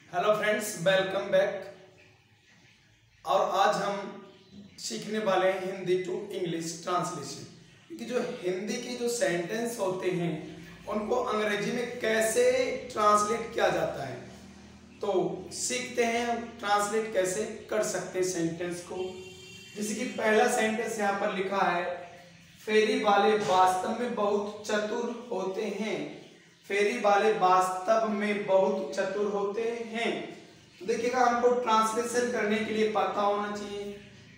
Hello friends, welcome back. और आज हम सीखने वाले हैं हिंदी टू इंग्लिश ट्रांसलेशन, क्योंकि जो हिंदी के जो सेंटेंस होते हैं उनको अंग्रेजी में कैसे ट्रांसलेट किया जाता है। तो सीखते हैं ट्रांसलेट कैसे कर सकते हैं सेंटेंस को। जैसे कि पहला सेंटेंस यहाँ पर लिखा है, फेरी वाले वास्तव में बहुत चतुर होते हैं। फेरी वाले वास्तव में बहुत चतुर होते हैं। तो देखिएगा, हमको ट्रांसलेशन करने के लिए पता होना चाहिए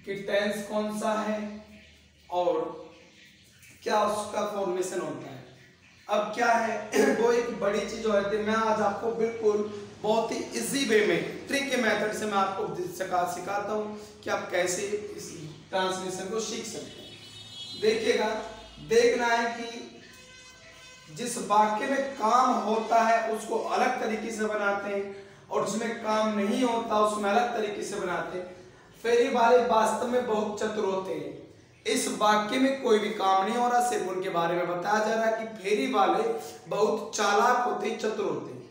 कि टेंस कौन सा है और क्या उसका फॉर्मेशन होता है। अब क्या है वो एक बड़ी चीज होती है। मैं आज आपको बिल्कुल बहुत ही इजी वे में, ट्रिक के मेथड से मैं आपको सिखाता हूँ कि आप कैसे इस ट्रांसलेशन को सीख सकते हैं। देखिएगा, देखना है कि जिस वाक्य में काम होता है उसको अलग तरीके से बनाते हैं और जिसमें काम नहीं होता उसमें अलग तरीके से बनाते हैं। फेरी वाले वास्तव में बहुत चतुर होते हैं। इस वाक्य में कोई भी काम नहीं हो रहा, सिर्फ उनके बारे में बताया जा रहा है कि फेरी वाले बहुत चालाक होते हैं, चतुर होते हैं।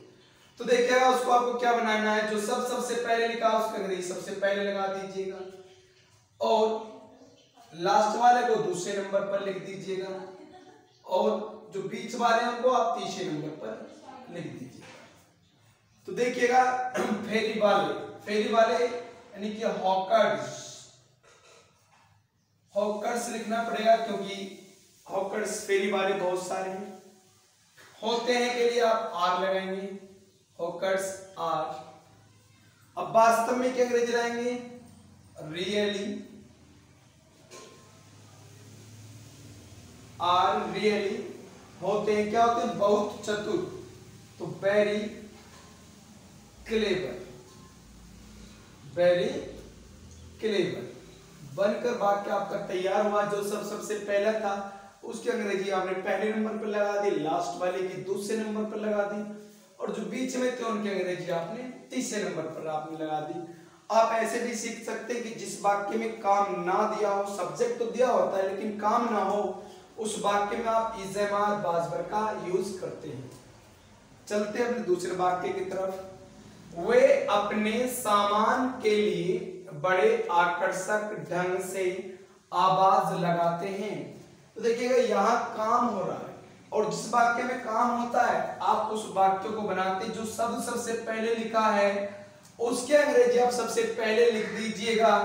तो देखिएगा, उसको आपको क्या बनाना है, जो सबसे पहले लिखा उसका अंग्रेजी सबसे पहले लगा दीजिएगा और लास्ट वाले को दूसरे नंबर पर लिख दीजिएगा और जो बीच वाले हैं उनको आप तीसरे नंबर पर लिख दीजिएगा। तो देखिएगा, फेरी वाले यानी कि हॉकर्स लिखना पड़ेगा, क्योंकि हॉकर्स फेरी वाले बहुत सारे हैं। होते हैं के लिए आप आर लगाएंगे, हॉकर्स आर। अब वास्तव में क्या अंग्रेजी लगाएंगे, रियली आर रियली होते हैं। क्या होते हैं, बहुत चतुर, तो वेरी क्लेवर, वेरी क्लेवर बनकर वाक्य आपका तैयार हुआ। जो सबसे पहला था उसकी अंग्रेजी आपने पहले नंबर पर लगा दी, लास्ट वाले की दूसरे नंबर पर लगा दी और जो बीच में थे उनकी अंग्रेजी आपने तीसरे नंबर पर आपने लगा दी। आप ऐसे भी सीख सकते हैं कि जिस वाक्य में काम ना दिया हो, सब्जेक्ट तो दिया होता है लेकिन काम ना हो, उस वाक्य में आप इज़ेमार बाजबर का यूज करते हैं। चलते हैं अपने दूसरे वाक्य की तरफ। वे अपने सामान के लिए बड़े आकर्षक ढंग से आवाज लगाते हैं। तो देखिएगा, यहाँ काम हो रहा है और जिस वाक्य में काम होता है आप उस वाक्य को बनाते, जो शब्द सबसे पहले लिखा है उसके अंग्रेजी आप सबसे पहले लिख दीजिएगा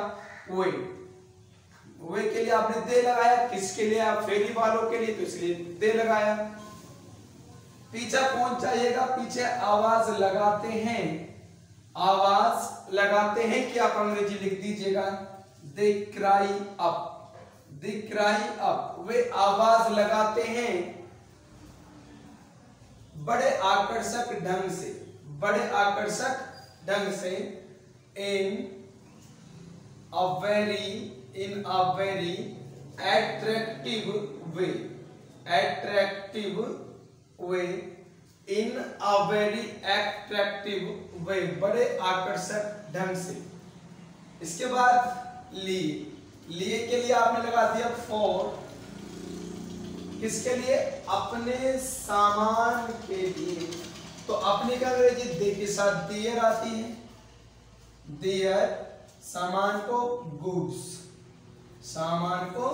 वे के लिए आपने दे लगाया, किसके लिए, आप फेरी वालों के लिए, तो इसलिए दे लगाया। पीछे पहुंच जाइएगा, पीछे आवाज लगाते हैं, आवाज लगाते हैं कि आप अंग्रेजी लिख दीजिएगा they cry up, they cry up. वे आवाज लगाते हैं बड़े आकर्षक ढंग से, बड़े आकर्षक ढंग से, इन a very attractive way, attractive way, in a very attractive way, बड़े आकर्षक ढंग से। इसके बाद लिए के लिए आपने लगा दिया फॉर, किसके लिए, अपने सामान के लिए। तो अपने का अंग्रेजी दे के साथ देयर आती है, देयर, सामान को गुड्स, सामान को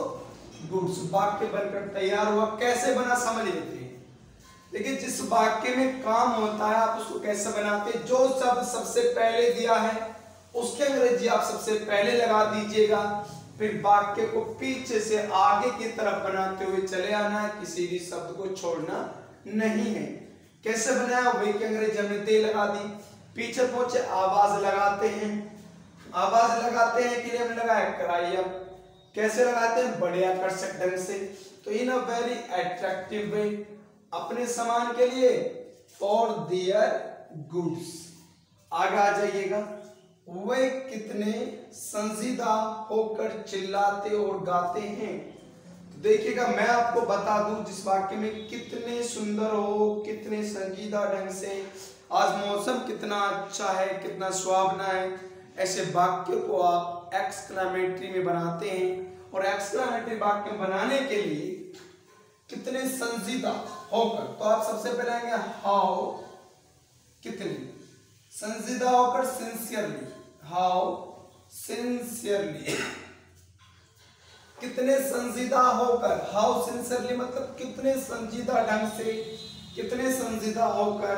गुड्स। वाक्य बनकर तैयार हुआ। कैसे बना समझ लेते हैं। देखिए, जिस वाक्य में काम होता है आप उसको कैसे बनाते हैं, जो शब्द सबसे पहले दिया है उसके अंग्रेजी आप सबसे पहले लगा दीजिएगा, फिर वाक्य को पीछे से आगे की तरफ बनाते हुए चले आना है, किसी भी शब्द को छोड़ना नहीं है। कैसे बनाया, वही की अंग्रेजी हमने दे लगा दी। पीछे पहुंचे, आवाज लगाते हैं, आवाज लगाते हैं के लिए हमने लगाया क्राई अप। कैसे लगाते हैं, बड़े आकर्षक ढंग से, तो इन अ वेरी अट्रैक्टिव वे, अपने सामान के लिए, फॉर देयर गुड्स। आगे आ जाइएगा, वे कितने संजीदा होकर चिल्लाते और गाते हैं। तो देखिएगा, मैं आपको बता दूं, जिस वाक्य में कितने सुंदर हो, कितने संजीदा ढंग से, आज मौसम कितना अच्छा है, कितना सुहावना है, ऐसे वाक्य को आप एक्सक्लेमेटरी में बनाते हैं। और एक्सक्लेमेटरी वाक्य बनाने के लिए कितने संजीदा होकर, तो आप सबसे पहले आएंगे हाउ, कितने संजीदा होकर सिंसियरली, हाउ सिंसियरली, कितने संजीदा होकर, हाउ सिंसियरली मतलब कितने संजीदा ढंग से, कितने संजीदा होकर,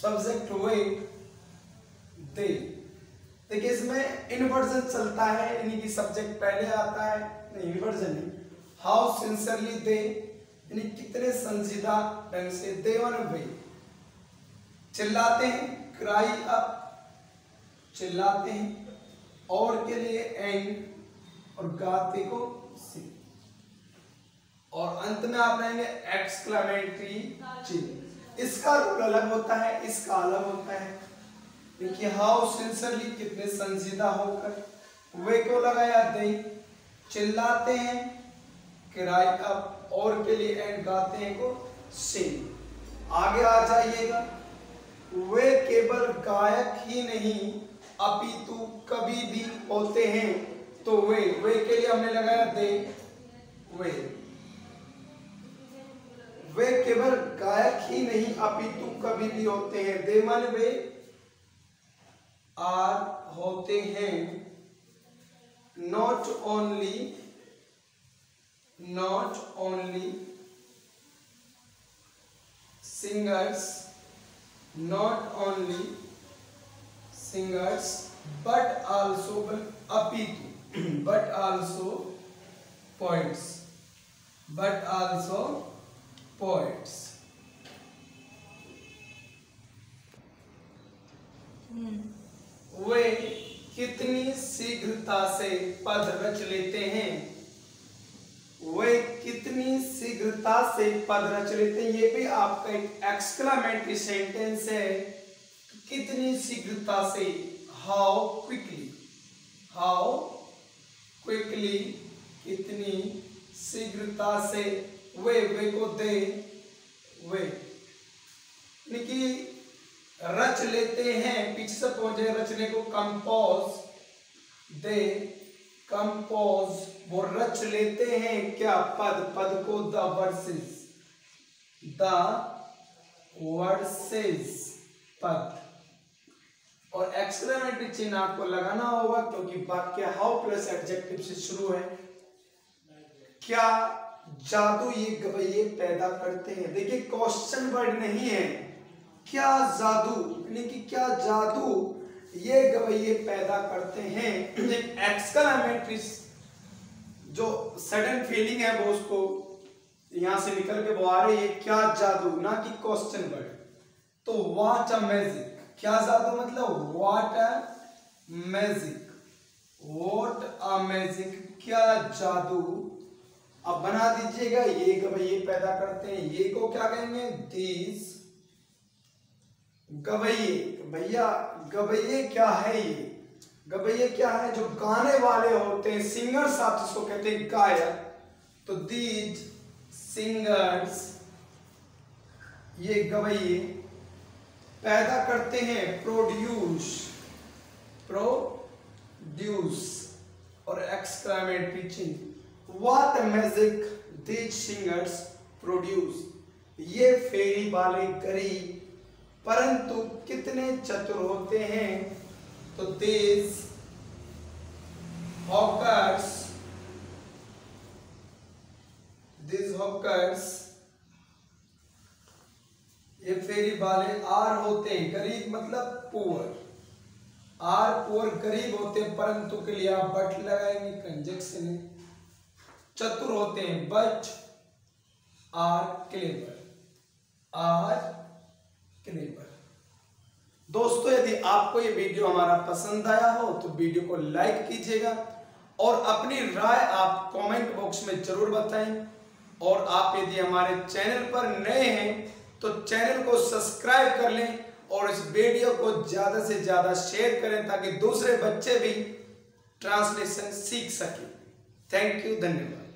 सब्जेक्ट हुए दे। देखिए इसमें इन्वर्जन चलता है, यानी कि सब्जेक्ट पहले आता है, नहीं इन्वर्जन नहीं, हाउ सिंसियरली दे यानी कितने संजीदा ढंग से, दे वन वे चिल्लाते हैं, क्राई अप चिल्लाते हैं, और के लिए एंड और गाते को सी, और अंत में आप लाएंगे एक्सक्लेमेटरी चिन्ह। इसका रूल अलग होता है, इसका अलग होता है। देखिए हाउ सिंसियरली कितने संजीदा होकर, वे को लगाया दे चिल्लाते हैं, क्राई अप और के लिए एंड गाते हैं को सिंग। आगे आ जाइएगा, वे केवल गायक ही नहीं अपितु कवि भी होते हैं, तो वे के लिए हमने लगाया दे, वे केवल गायक ही नहीं अपितु कवि भी होते हैं, दे मान वे आर होते हैं, not only singers, not only singers but also apitu but also poets, वे कितनी शीघ्रता से पद रच लेते हैं, वे कितनी शीघ्रता से पद रच लेते हैं, ये भी आपका एक एक्सक्लेमेटरी सेंटेंस है। कितनी शीघ्रता से, हाउ क्विकली, कितनी शीघ्रता से, वे को दे, वे यानी कि रच लेते हैं, पीछे से पहुंचे रचने को कंपोज, दे कंपोज वो रच लेते हैं क्या, पद को, द वर्सेस पद। और एक्सक्लेमेटरी चिन्ह आपको लगाना होगा क्योंकि वाक्य हाउ प्लस एडजेक्टिव से शुरू है। क्या जादू ये गवैये पैदा करते हैं, देखिए क्वेश्चन वर्ड नहीं है, क्या जादू यानी कि क्या जादू ये गवैये पैदा करते हैं। एक्सक्लेमेटरी जो सडन फीलिंग है वो उसको यहां से निकल के वो आ रही है, क्या जादू, ना कि क्वेश्चन वर्ड। तो व्हाट अ मैजिक, क्या जादू मतलब व्हाट अ मैजिक, क्या जादू। अब बना दीजिएगा, ये गवैये पैदा करते हैं, ये को क्या कहेंगे, दीज गवैये। भैया गवैये क्या है, ये गवैये क्या है, जो गाने वाले होते हैं, सिंगर्स आप जिसको कहते हैं गायक, तो दीज सिंगर्स ये गवैये पैदा करते हैं, प्रोड्यूस और एक्सक्लेमेटरी चिन्ह, what magic these singers produce, ये फेरी वाले गरीब परंतु कितने चतुर होते हैं, तो दीज हॉकर्स ये फेरी वाले आर होते हैं, गरीब मतलब पुअर, आर पुअर गरीब होते हैं, परंतु के लिए आप बट लगाएंगे, कंजक्शन है, चतुर होते हैं, बट आर क्लेवर, दोस्तों यदि आपको ये वीडियो हमारा पसंद आया हो तो वीडियो को लाइक कीजिएगा और अपनी राय आप कमेंट बॉक्स में जरूर बताएं। और आप यदि हमारे चैनल पर नए हैं तो चैनल को सब्सक्राइब कर लें और इस वीडियो को ज्यादा से ज्यादा शेयर करें ताकि दूसरे बच्चे भी ट्रांसलेशन सीख सकें। थैंक यू, धन्यवाद।